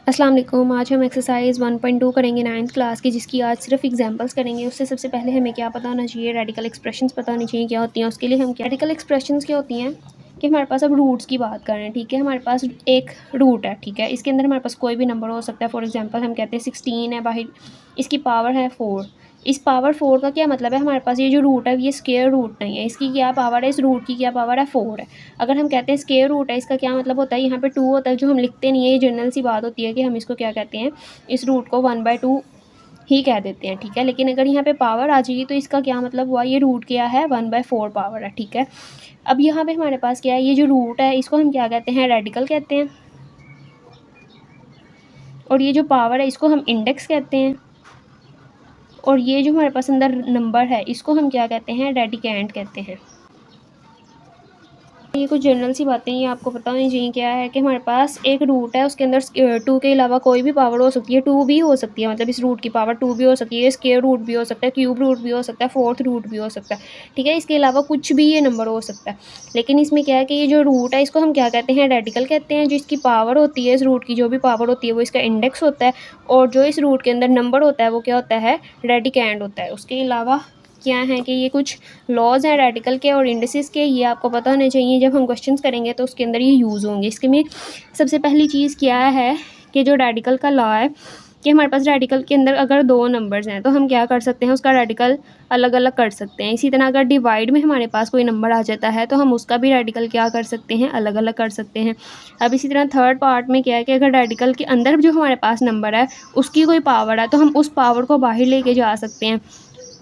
अस्सलाम वालेकुम। आज हम एक्सरसाइज 1.2 करेंगे 9th क्लास की, जिसकी आज सिर्फ एग्जांपल्स करेंगे। उससे सबसे पहले हमें क्या पता होना चाहिए, रेडिकल एक्सप्रेशंस पता होनी चाहिए क्या होती हैं। उसके लिए हम क्या रेडिकल एक्सप्रेशंस क्या होती हैं कि हमारे पास अब रूट्स की बात करें, ठीक है। हमारे पास एक रूट है, ठीक है, इसके अंदर हमारे पास कोई भी नंबर हो सकता है। फॉर एग्जांपल हम कहते हैं 16 है, बाहर इसकी पावर है 4। इस पावर 4 का क्या मतलब है, हमारे पास ये जो रूट है ये स्क्वायर रूट नहीं है, इसकी क्या पावर है, इस रूट की क्या पावर है 4 है। अगर हम कहते हैं स्क्वायर रूट है, इसका क्या मतलब होता है, यहाँ पे 2 होता है जो हम लिखते नहीं है, ये जनरल सी बात होती है कि हम इसको क्या कहते हैं, इस रूट को 1/2 ही कह देते हैं, ठीक है। लेकिन अगर यहाँ पे पावर आ जाएगी तो इसका क्या मतलब हुआ, ये रूट क्या है 1/4 पावर है, ठीक है। अब यहाँ पे हमारे पास क्या है, ये जो रूट है इसको हम क्या कहते हैं, रेडिकल कहते हैं। और ये जो पावर है इसको हम इंडेक्स कहते हैं। और ये जो हमारे पास अंदर नंबर है इसको हम क्या कहते हैं, रेडिकेंड कहते हैं। ये कुछ जनरल सी बातें ये आपको पता होनी चाहिए। क्या है कि हमारे पास एक रूट है, उसके अंदर 2 के अलावा कोई भी पावर हो सकती है, 2 भी हो सकती है, मतलब इस रूट की पावर 2 भी हो सकती है, स्क्वायर रूट भी हो सकता है, क्यूब रूट भी हो सकता है, फोर्थ रूट भी हो सकता है, ठीक है। इसके अलावा कुछ भी ये नंबर हो सकता है। लेकिन इसमें क्या है कि ये जो रूट है इसको हम क्या कहते हैं, रेडिकल कहते हैं। जो इसकी पावर होती है, इस रूट की जो भी पावर होती है वो इसका इंडेक्स होता है। और जो इस रूट के अंदर नंबर होता है वो क्या होता है, रेडिकेंड होता है। उसके अलावा क्या है कि ये कुछ लॉज हैं रेडिकल के और इंडिसेस के, ये आपको पता होने चाहिए। जब हम क्वेश्चंस करेंगे तो उसके अंदर ये यूज़ होंगे। इसके में सबसे पहली चीज़ क्या है कि जो रेडिकल का लॉ है कि हमारे पास रेडिकल के अंदर अगर 2 नंबर्स हैं तो हम क्या कर सकते हैं, उसका रेडिकल अलग अलग कर सकते हैं। इसी तरह अगर डिवाइड में हमारे पास कोई नंबर आ जाता है तो हम उसका भी रेडिकल क्या कर सकते हैं, अलग अलग कर सकते हैं। अब इसी तरह थर्ड पार्ट में क्या है कि अगर रेडिकल के अंदर जो हमारे पास नंबर है उसकी कोई पावर है तो हम उस पावर को बाहर लेके जा सकते हैं।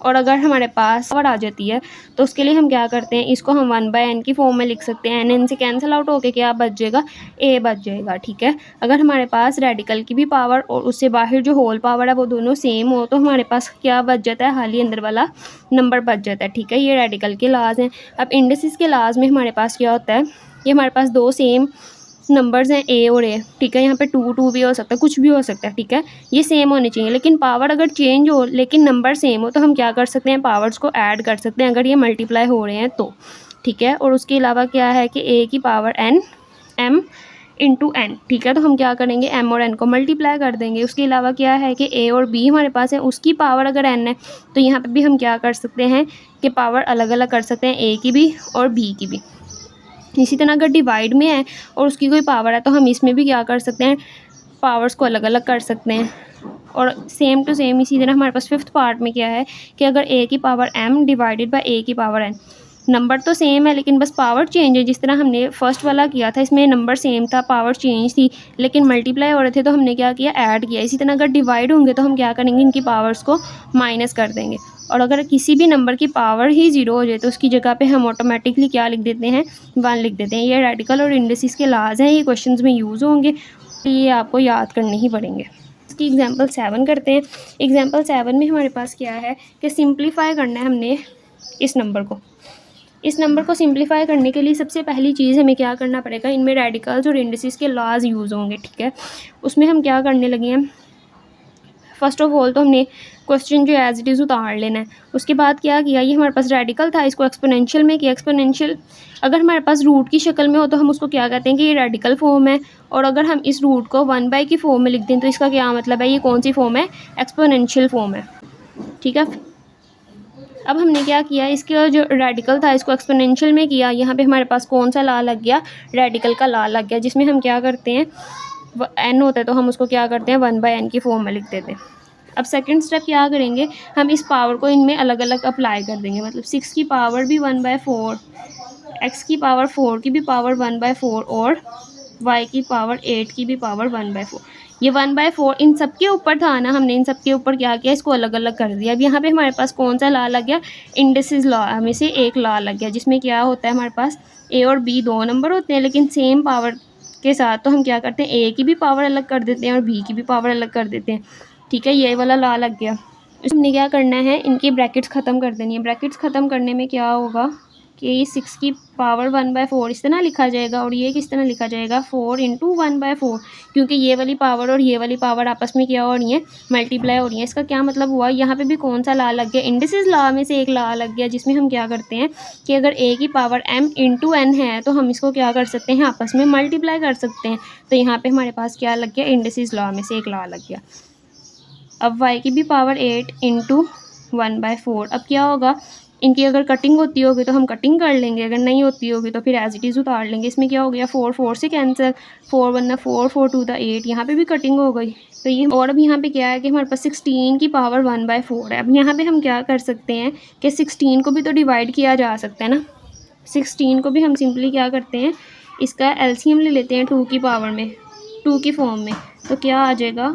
और अगर हमारे पास पावर आ जाती है तो उसके लिए हम क्या करते हैं, इसको हम 1/n की फॉर्म में लिख सकते हैं। n से कैंसिल आउट होके क्या बच जाएगा, a बच जाएगा, ठीक है। अगर हमारे पास रेडिकल की भी पावर और उससे बाहर जो होल पावर है वो दोनों सेम हो तो हमारे पास क्या बच जाता है, हाली अंदर वाला नंबर बच जाता है, ठीक है। ये रेडिकल के लाज हैं। अब इंडिसेस के लाज में हमारे पास क्या होता है, ये हमारे पास 2 सेम नंबर्स हैं a और a, ठीक है। यहाँ पे 2 भी हो सकता है, कुछ भी हो सकता है, ठीक है। ये सेम होने चाहिए, लेकिन पावर अगर चेंज हो लेकिन नंबर सेम हो तो हम क्या कर सकते हैं, पावर्स को ऐड कर सकते हैं अगर ये मल्टीप्लाई हो रहे हैं तो, ठीक है। और उसके अलावा क्या है कि a की power n m into n, ठीक है। तो हम क्या करेंगे, m और n को मल्टीप्लाई कर देंगे। उसके अलावा क्या है कि a और b हमारे पास है, उसकी पावर अगर n है तो यहाँ पर भी हम क्या कर सकते हैं कि पावर अलग अलग कर सकते हैं, a की भी और b की भी। इसी तरह अगर डिवाइड में है और उसकी कोई पावर है तो हम इसमें भी क्या कर सकते हैं, पावर्स को अलग अलग कर सकते हैं। और सेम टू सेम इसी तरह हमारे पास फिफ्थ पार्ट में क्या है कि अगर a की power m divided by a की पावर n, नंबर तो सेम है लेकिन बस पावर चेंज है। जिस तरह हमने फर्स्ट वाला किया था इसमें नंबर सेम था, पावर चेंज थी, लेकिन मल्टीप्लाई हो रहे थे तो हमने क्या किया, ऐड किया। इसी तरह अगर डिवाइड होंगे तो हम क्या करेंगे, इनकी पावर्स को माइनस कर देंगे। और अगर किसी भी नंबर की पावर ही 0 हो जाए तो उसकी जगह पे हम ऑटोमेटिकली क्या लिख देते हैं, 1 लिख देते हैं। ये रेडिकल और इंडिसेस के लाज हैं, ये क्वेश्चंस में यूज़ होंगे, ये आपको याद करने ही पड़ेंगे। इसकी एग्जांपल 7 करते हैं। एग्जांपल 7 में हमारे पास क्या है कि सिंप्लीफाई करना है हमने इस नंबर को। इस नंबर को सिंप्लीफाई करने के लिए सबसे पहली चीज़ हमें क्या करना पड़ेगा, इनमें रेडिकल्स और इंडिसेस के लाज यूज़ होंगे, ठीक है। उसमें हम क्या करने लगे हैं, फर्स्ट ऑफ ऑल तो हमने क्वेश्चन जो एज इट इज़ उतार लेना है। उसके बाद क्या किया, ये हमारे पास रेडिकल था, इसको एक्सपोनेंशियल में किया। एक्सपोनेंशियल अगर हमारे पास रूट की शक्ल में हो तो हम उसको क्या कहते हैं कि ये रेडिकल फॉर्म है। और अगर हम इस रूट को 1/, की फॉर्म में लिख दें तो इसका क्या मतलब है, ये कौन सी फॉर्म है, एक्सपोनेंशियल फॉर्म है, ठीक है। अब हमने क्या किया, इसका जो रेडिकल था इसको एक्सपोनेंशियल में किया। यहाँ पे हमारे पास कौन सा ला लग गया, रेडिकल का ला लग गया, जिसमें हम क्या करते हैं, n होता है तो हम उसको क्या करते हैं, 1/n की फॉर्म में लिख देते हैं। अब सेकंड स्टेप क्या करेंगे, हम इस पावर को इनमें अलग अलग अप्लाई कर देंगे। मतलब 6 की पावर भी 1/4, x की पावर 4 की भी पावर 1/4 और y की पावर 8 की भी पावर 1/4। ये 1/4 इन सब के ऊपर था ना, हमने इन सब के ऊपर क्या किया, इसको अलग अलग कर दिया। अब यहाँ पे हमारे पास कौन सा लॉ लग गया, इंडिसेस लॉ हमें से एक लॉ लग गया, जिसमें क्या होता है, हमारे पास a और b 2 नंबर होते हैं लेकिन सेम पावर के साथ। तो हम क्या करते हैं, a की भी पावर अलग कर देते हैं और b की भी पावर अलग कर देते हैं, ठीक है। ये वाला लॉ लग गया। हमने क्या करना है, इनकी ब्रैकेट्स ख़त्म कर देनी है। ब्रैकेट्स ख़त्म करने में क्या होगा, कि ये 6 की पावर 1/4 इस तरह लिखा जाएगा और ये किस तरह लिखा जाएगा 4 इंटू 1/4, क्योंकि ये वाली पावर और ये वाली पावर आपस में क्या हो रही है, मल्टीप्लाई हो रही है। इसका क्या मतलब हुआ, यहाँ पे भी कौन सा लॉ लग गया, इंडिसेस लॉ में से एक लॉ लग गया, जिसमें हम क्या करते हैं कि अगर a की पावर m इंटू n है तो हम इसको क्या कर सकते हैं, आपस में मल्टीप्लाई कर सकते हैं। तो यहाँ पे हमारे पास क्या लग गया, इंडिसेस लॉ में से एक लॉ लग गया। अब y की भी पावर 8 इंटू 1/4, अब क्या होगा, इनकी अगर कटिंग होती होगी तो हम कटिंग कर लेंगे, अगर नहीं होती होगी तो फिर एज इट इज़ उतार लेंगे। इसमें क्या हो गया, 4 4 से कैंसिल, 4 1 4 4 2 8, यहाँ पे भी कटिंग हो गई। तो ये, और अब यहाँ पे क्या है कि हमारे पास 16 की पावर 1/4 है। अब यहाँ पे हम क्या कर सकते हैं कि 16 को भी तो डिवाइड किया जा सकता है ना। 16 को भी हम सिंपली क्या करते हैं, इसका एलसीएम ले लेते हैं 2 की पावर में, 2 की फॉर्म में। तो क्या आ जाएगा,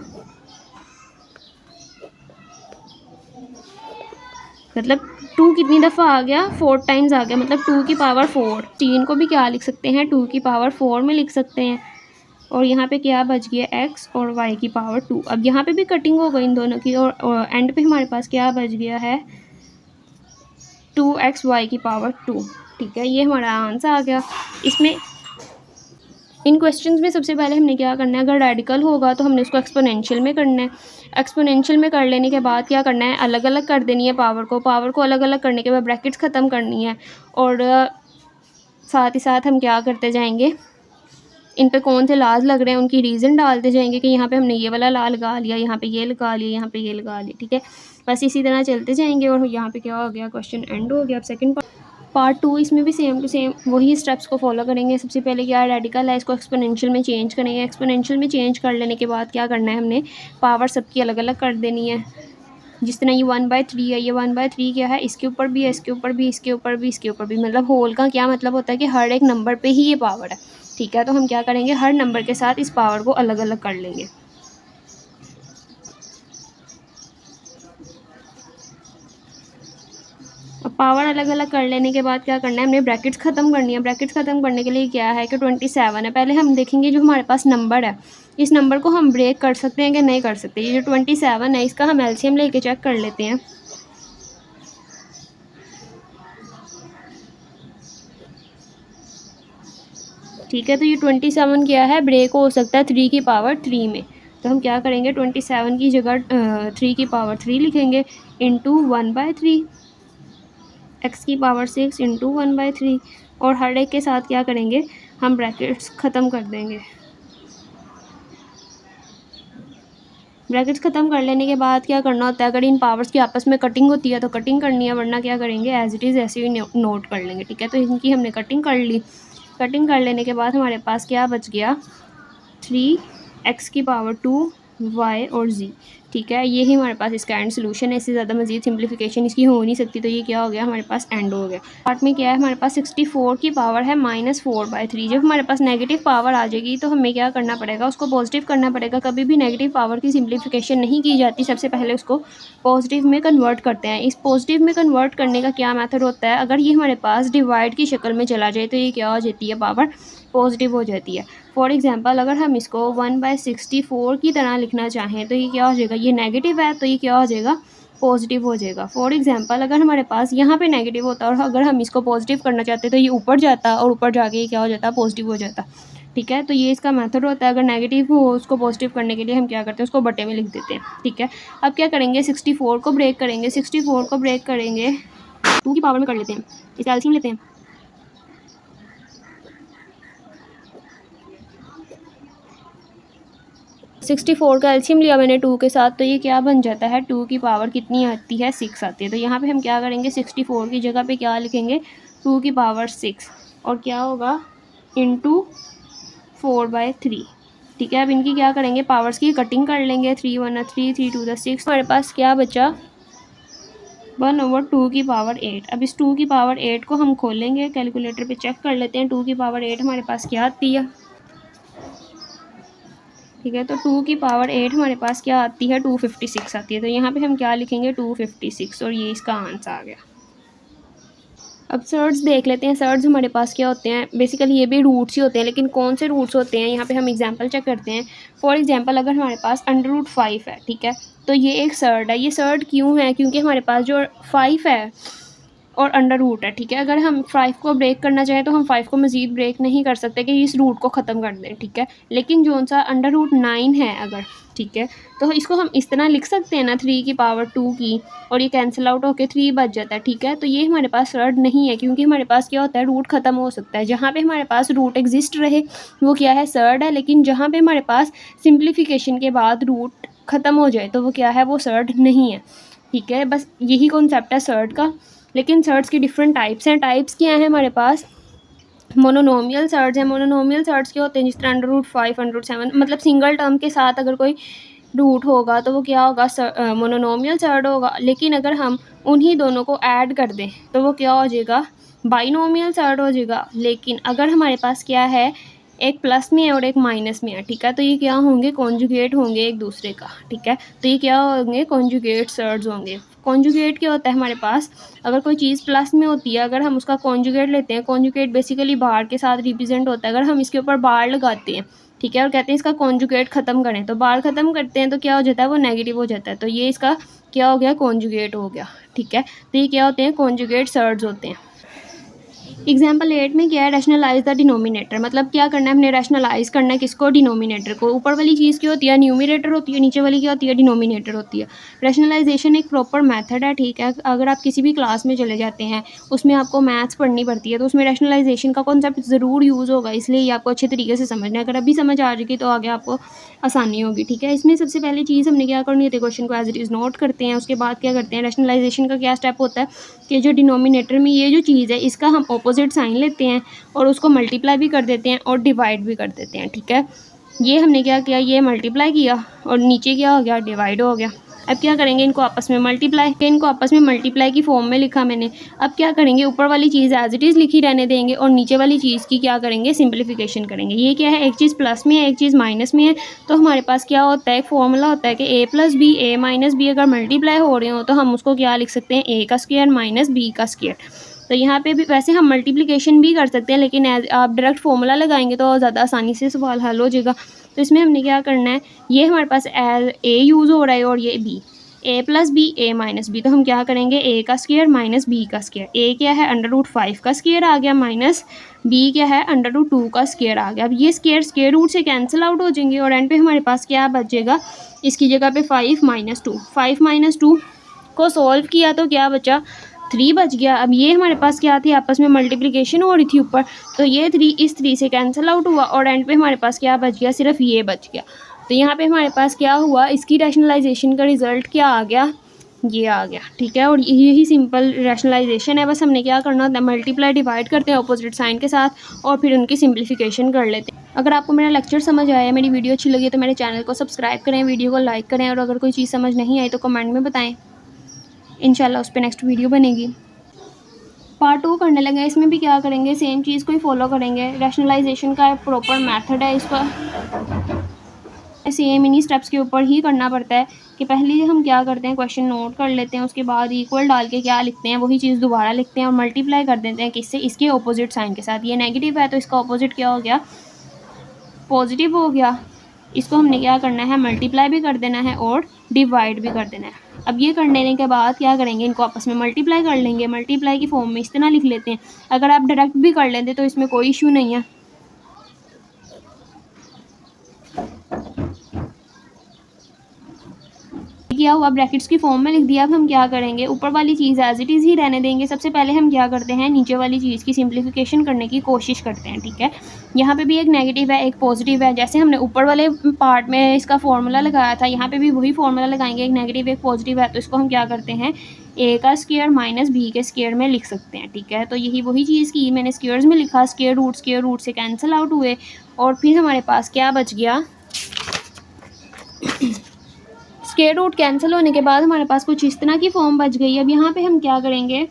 मतलब 2 कितनी दफ़ा आ गया, 4 टाइम्स आ गया, मतलब 2 की पावर 4। 3 को भी क्या लिख सकते हैं, 2 की पावर 4 में लिख सकते हैं। और यहाँ पे क्या बच गया, x और y की पावर 2। अब यहाँ पे भी कटिंग हो गई इन दोनों की, और एंड पे हमारे पास क्या बच गया है, 2x y की पावर 2। ठीक है, ये हमारा आंसर आ गया। इसमें इन क्वेश्चंस में सबसे पहले हमने क्या करना है, अगर रेडिकल होगा तो हमने उसको एक्सपोनेंशियल में करना है। एक्सपोनेंशियल में कर लेने के बाद क्या करना है, अलग अलग कर देनी है पावर को अलग अलग करने के बाद ब्रैकेट्स ख़त्म करनी है। और साथ ही साथ हम क्या करते जाएंगे, इन पे कौन से लाज लग रहे हैं उनकी रीज़न डालते जाएंगे कि यहाँ पे हमने ये वाला ला लगा लिया, यहाँ पे ये लगा लिया, यहाँ पे ये लगा लिया। ठीक है, बस इसी तरह चलते जाएंगे। और यहाँ पे क्या हो गया, क्वेश्चन एंड हो गया। अब सेकंड पार्ट 2, इसमें भी सेम टू सेम वही स्टेप्स को फॉलो करेंगे। सबसे पहले क्या रेडिकल है, इसको एक्सपोनेंशियल में चेंज करेंगे। एक्सपोनेंशियल में चेंज कर लेने के बाद क्या करना है, हमने पावर सबकी अलग अलग कर देनी है। जिस तरह ये 1/3 है, ये 1/3 क्या है, इसके ऊपर भी है, इसके ऊपर भी, इसके ऊपर भी, इसके ऊपर भी। मतलब होल का क्या मतलब होता है कि हर एक नंबर पे ही ये पावर है। ठीक है, तो हम क्या करेंगे, हर नंबर के साथ इस पावर को अलग अलग कर लेंगे। अब पावर अलग अलग कर लेने के बाद क्या करना है, हमने ब्रैकेट्स ख़त्म करनी है। ब्रैकेट्स ख़त्म करने के लिए क्या है कि 27 है। पहले हम देखेंगे जो हमारे पास नंबर है, इस नंबर को हम ब्रेक कर सकते हैं कि नहीं कर सकते। ये जो 27 है, इसका हम एलसीएम लेके चेक कर लेते हैं। ठीक है, तो ये 27 क्या है, ब्रेक हो सकता है 3 की पावर 3 में। तो हम क्या करेंगे, 27 की जगह 3 की पावर 3 लिखेंगे इंटू 1/3, एक्स की पावर 6 इंटू 1/3। और हर एक के साथ क्या करेंगे, हम ब्रैकेट्स ख़त्म कर देंगे। ब्रैकेट्स ख़त्म कर लेने के बाद क्या करना होता है, अगर इन पावर्स की आपस में कटिंग होती है तो कटिंग करनी है, वरना क्या करेंगे, एज इट इज़ ऐसे ही नोट कर लेंगे। ठीक है, तो इनकी हमने कटिंग कर ली। कटिंग कर लेने के बाद हमारे पास क्या बच गया, 3x की पावर 2 y और z। ठीक है, ये ही हमारे पास इसका एंड सोल्यूशन है। इससे ज़्यादा मजीद सिंप्लीफिकेशन इसकी हो नहीं सकती। तो ये क्या हो गया, हमारे पास एंड हो गया। पार्ट में क्या है, हमारे पास 64 की पावर है -4/3। जब हमारे पास नेगेटिव पावर आ जाएगी तो हमें क्या करना पड़ेगा, उसको पॉजिटिव करना पड़ेगा। कभी भी नेगेटिव पावर की सिंप्लीफिकेशन नहीं की जाती, सबसे पहले उसको पॉजिटिव में कन्वर्ट करते हैं। इस पॉजिटिव में कन्वर्ट करने का क्या मेथड होता है, अगर ये हमारे पास डिवाइड की शक्ल में चला जाए तो ये क्या हो जाती है, पावर पॉजिटिव हो जाती है। फॉर एग्जांपल, अगर हम इसको 1/64 की तरह लिखना चाहें तो ये क्या हो जाएगा, ये नेगेटिव है तो ये क्या हो जाएगा, पॉजिटिव हो जाएगा। फॉर एग्जांपल, अगर हमारे पास यहाँ पे नेगेटिव होता और अगर हम इसको पॉजिटिव करना चाहते तो ये ऊपर जाता और ऊपर जाके ये क्या हो जाता, पॉजिटिव हो जाता। ठीक है, तो ये इसका मेथड होता है। अगर नेगेटिव हो उसको पॉजिटिव करने के लिए हम क्या करते हैं, उसको बटे में लिख देते हैं। ठीक है, अब क्या करेंगे, 64 को ब्रेक करेंगे। 64 को ब्रेक करेंगे 2 की पावर में कर लेते हैं, इसका एलसीएम लेते हैं। 64 का एलसीएम लिया मैंने 2 के साथ, तो ये क्या बन जाता है, 2 की पावर कितनी आती है, 6 आती है। तो यहाँ पे हम क्या करेंगे, 64 की जगह पे क्या लिखेंगे, 2 की पावर 6, और क्या होगा, इंटू 4/3। ठीक है, अब इनकी क्या करेंगे, पावर्स की कटिंग कर लेंगे। 3 1 3, 3 2 6। हमारे पास क्या बचा, 1/2 की पावर 8। अब इस 2 की पावर 8 को हम खोलेंगे, कैलकुलेटर पे चेक कर लेते हैं। 2 की पावर 8 हमारे पास क्या आती है। ठीक है, तो 2 की पावर 8 हमारे पास क्या आती है, 256 आती है। तो यहाँ पे हम क्या लिखेंगे, 256, और ये इसका आंसर आ गया। अब सर्ड्स देख लेते हैं। सर्ड्स हमारे पास क्या होते हैं, बेसिकली ये भी रूट्स ही होते हैं, लेकिन कौन से रूट्स होते हैं यहाँ पे हम एग्जांपल चेक करते हैं। फॉर एग्जांपल, अगर हमारे पास √5 है, ठीक है, तो ये एक सर्ड है। ये सर्ड क्यों है, क्योंकि हमारे पास जो 5 है और अंडर रूट है, ठीक है। अगर हम 5 को ब्रेक करना चाहें तो हम 5 को मज़ीद ब्रेक नहीं कर सकते कि इस रूट को ख़त्म कर दें, ठीक है। लेकिन जो सा अंडर रूट 9 है अगर, ठीक है, तो इसको हम इस तरह लिख सकते हैं ना 3 की पावर 2 की, और ये कैंसिल आउट होकर 3 बच जाता है, ठीक है। तो ये हमारे पास सर्ड नहीं है, क्योंकि हमारे पास क्या होता है, रूट ख़त्म हो सकता है। जहाँ पे हमारे पास रूट एग्जिस्ट रहे वो क्या है, सर्ड है। लेकिन जहाँ पे हमारे पास सिंप्लीफिकेशन के बाद रूट ख़त्म हो जाए तो वो क्या है, वो सर्ड नहीं है, ठीक है। बस यही कॉन्सेप्ट है सर्ड का। लेकिन सर्ड्स की डिफरेंट टाइप्स हैं। टाइप्स क्या हैं हमारे पास, मोनोनोमियल सर्ड्स हैं। मोनोनोमियल सर्ड्स क्या होते हैं, जिस तरह अंडर रूट 5, अंडर रूट 7, मतलब सिंगल टर्म के साथ अगर कोई रूट होगा तो वो क्या होगा, मोनोनोमियल सर्ड होगा। लेकिन अगर हम उन्हीं दोनों को ऐड कर दें तो वो क्या हो जाएगा, बाइनोमियल सर्ड हो जाएगा। लेकिन अगर हमारे पास क्या है, एक प्लस में है और एक माइनस में है, ठीक है, तो ये क्या होंगे, कॉन्जुगेट होंगे एक दूसरे का, ठीक है। तो ये क्या होंगे, कॉन्जुगेट सर्ड्स होंगे। कॉन्जुगेट क्या होता है हमारे पास, अगर कोई चीज़ प्लस में होती है, अगर हम उसका कॉन्जुगेट लेते हैं, कॉन्जुगेट बेसिकली बार के साथ रिप्रेजेंट होता है। अगर हम इसके ऊपर बार लगाते हैं, ठीक है, और कहते हैं इसका कॉन्जुगेट ख़त्म करें, तो बार ख़त्म करते हैं तो क्या हो जाता है, वो नेगेटिव हो जाता है। तो ये इसका क्या हो गया, कॉन्जुगेट हो गया, ठीक है। तो ये क्या होते हैं, कॉन्जुगेट सर्ड्स होते हैं। एग्जाम्पल 8 में क्या है, रैशनलाइज द डिनोमिनेटर, मतलब क्या करना है, हमने रैशनलाइज करना है किसको, डिनोमिनेटर को। ऊपर वाली चीज़ क्या होती है, न्यूमिनेटर होती है, नीचे वाली क्या होती है, डिनोमिनेटर होती है। रैशनलाइजेशन एक प्रॉपर मेथड है, ठीक है। अगर आप किसी भी क्लास में चले जाते हैं, उसमें आपको मैथ्स पढ़नी पड़ती है, तो उसमें रैशनलाइजेशन का कॉन्सेप्ट ज़रूर यूज़ होगा, इसलिए ये आपको अच्छे तरीके से समझना है। अगर अभी समझ आ जाएगी तो आगे आपको आसानी होगी, ठीक है। इसमें सबसे पहली चीज़ हमने क्या करनी होती है, क्वेश्चन को एज इट इज़ नोट करते हैं। उसके बाद क्या करते हैं, रैशनलाइजेशन का क्या स्टेप होता है कि जो डिनोमिनेटर में ये जो चीज़ है इसका हम ऑपोजिट साइन लेते हैं और उसको मल्टीप्लाई भी कर देते हैं और डिवाइड भी कर देते हैं, ठीक है। ये हमने क्या किया, ये मल्टीप्लाई किया और नीचे क्या हो गया, डिवाइड हो गया। अब क्या करेंगे, इनको आपस में मल्टीप्लाई, इनको आपस में मल्टीप्लाई की फॉर्म में लिखा मैंने। अब क्या करेंगे, ऊपर वाली चीज़ एज इट इज़ लिखी रहने देंगे और नीचे वाली चीज़ की क्या करेंगे, सिंप्लीफिकेशन करेंगे। ये क्या है, एक चीज़ प्लस में है, एक चीज़ माइनस में है, तो हमारे पास क्या होता है, एक फॉर्मूला होता है कि ए प्लस बी, ए माइनस बी अगर मल्टीप्लाई हो रहे हो तो हम उसको क्या लिख सकते हैं, ए का स्क्वायर माइनस बी का स्क्वायर। तो यहाँ पे भी वैसे हम मल्टीप्लिकेशन भी कर सकते हैं, लेकिन आप डायरेक्ट फॉर्मूला लगाएंगे तो ज़्यादा आसानी से सवाल हल हो जाएगा। तो इसमें हमने क्या करना है, ये हमारे पास ए यूज़ हो रहा है और ये बी, ए प्लस बी, ए माइनस बी, तो हम क्या करेंगे, ए का स्क्वायर माइनस बी का स्क्वायर। ए क्या है, अंडर रूट 5 का स्क्वायर आ गया, माइनस बी क्या है, अंडर रूट 2 का स्क्वायर आ गया। अब ये स्क्वायर रूट से कैंसिल आउट हो जाएंगे और एंड पे हमारे पास क्या बचेगा, इसकी जगह पे 5 माइनस 2, 5 माइनस 2 को सॉल्व किया तो क्या बचा, 3 बच गया। अब ये हमारे पास क्या थी, आपस में मल्टीप्लिकेशन हो रही थी ऊपर, तो ये 3 इस 3 से कैंसिल आउट हुआ और एंड पे हमारे पास क्या बच गया, सिर्फ ये बच गया। तो यहाँ पे हमारे पास क्या हुआ, इसकी रैशनलाइजेशन का रिज़ल्ट क्या आ गया, ये आ गया, ठीक है। और यही सिंपल रैशनलाइजेशन है। बस हमने क्या करना होता है, मल्टीप्लाई डिवाइड करते हैं अपोजिट साइन के साथ और फिर उनकी सिंप्लीफिकेशन कर लेते हैं। अगर आपको मेरा लेक्चर समझ आया, मेरी वीडियो अच्छी लगी तो मेरे चैनल को सब्सक्राइब करें, वीडियो को लाइक करें, और अगर कोई चीज़ समझ नहीं आई तो कमेंट में बताएं, इंशाल्लाह उस पर नेक्स्ट वीडियो बनेगी। पार्ट 2 करने लगे, इसमें भी क्या करेंगे, सेम चीज़ को ही फॉलो करेंगे। रैशनलाइजेशन का एक प्रॉपर मेथड है, इसका सेम इन्हीं स्टेप्स के ऊपर ही करना पड़ता है कि पहले हम क्या करते हैं, क्वेश्चन नोट कर लेते हैं, उसके बाद इक्वल डाल के क्या लिखते हैं, वही चीज़ दोबारा लिखते हैं और मल्टीप्लाई कर देते हैं किससे, इसके ऑपोजिट साइन के साथ। ये नेगेटिव है तो इसका ऑपोजिट क्या हो गया, पॉजिटिव हो गया। इसको हमने क्या करना है, मल्टीप्लाई भी कर देना है और डिवाइड भी कर देना है। अब ये करने के बाद क्या करेंगे, इनको आपस में मल्टीप्लाई कर लेंगे। मल्टीप्लाई की फॉर्म में इस तरह लिख लेते हैं। अगर आप डायरेक्ट भी कर लेते तो इसमें कोई इशू नहीं है। किया हुआ ब्रैकेट्स की फॉर्म में लिख दिया। अब हम क्या करेंगे, ऊपर वाली चीज़ एज इट इज़ ही रहने देंगे। सबसे पहले हम क्या करते हैं, नीचे वाली चीज़ की सिंप्लीफिकेशन करने की कोशिश करते हैं, ठीक है। यहाँ पे भी एक नेगेटिव है, एक पॉजिटिव है। जैसे हमने ऊपर वाले पार्ट में इसका फॉर्मूला लगाया था, यहाँ पे भी वही फॉर्मूला लगाएंगे, एक नेगेटिव एक पॉजिटिव है। तो इसको हम क्या करते हैं, ए का स्क्वायर माइनस बी के स्क्वायर में लिख सकते हैं, ठीक है। तो यही वही चीज़ की मैंने स्क्वायर्स में लिखा, स्क्वायर रूट से कैंसिल आउट हुए और फिर हमारे पास क्या बच गया, स्क्वायर रूट कैंसिल होने के बाद हमारे पास कुछ इस तरह की फॉर्म बच गई। अब यहाँ पे हम क्या करेंगे,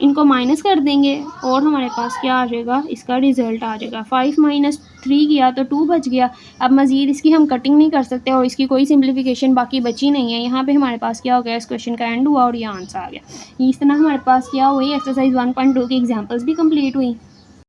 इनको माइनस कर देंगे और हमारे पास क्या आ जाएगा, इसका रिजल्ट आ जाएगा। 5 माइनस 3 किया तो 2 बच गया। अब मज़ीद इसकी हम कटिंग नहीं कर सकते और इसकी कोई सिंप्लीफिकेशन बाकी बची नहीं है। यहाँ पे हमारे पास क्या हो गया, इस क्वेश्चन का एंड हुआ और ये आंसर आ गया। इस तरह हमारे पास क्या हुई, एक्सरसाइज 1.2 की एग्जाम्पल्स भी कंप्लीट हुई।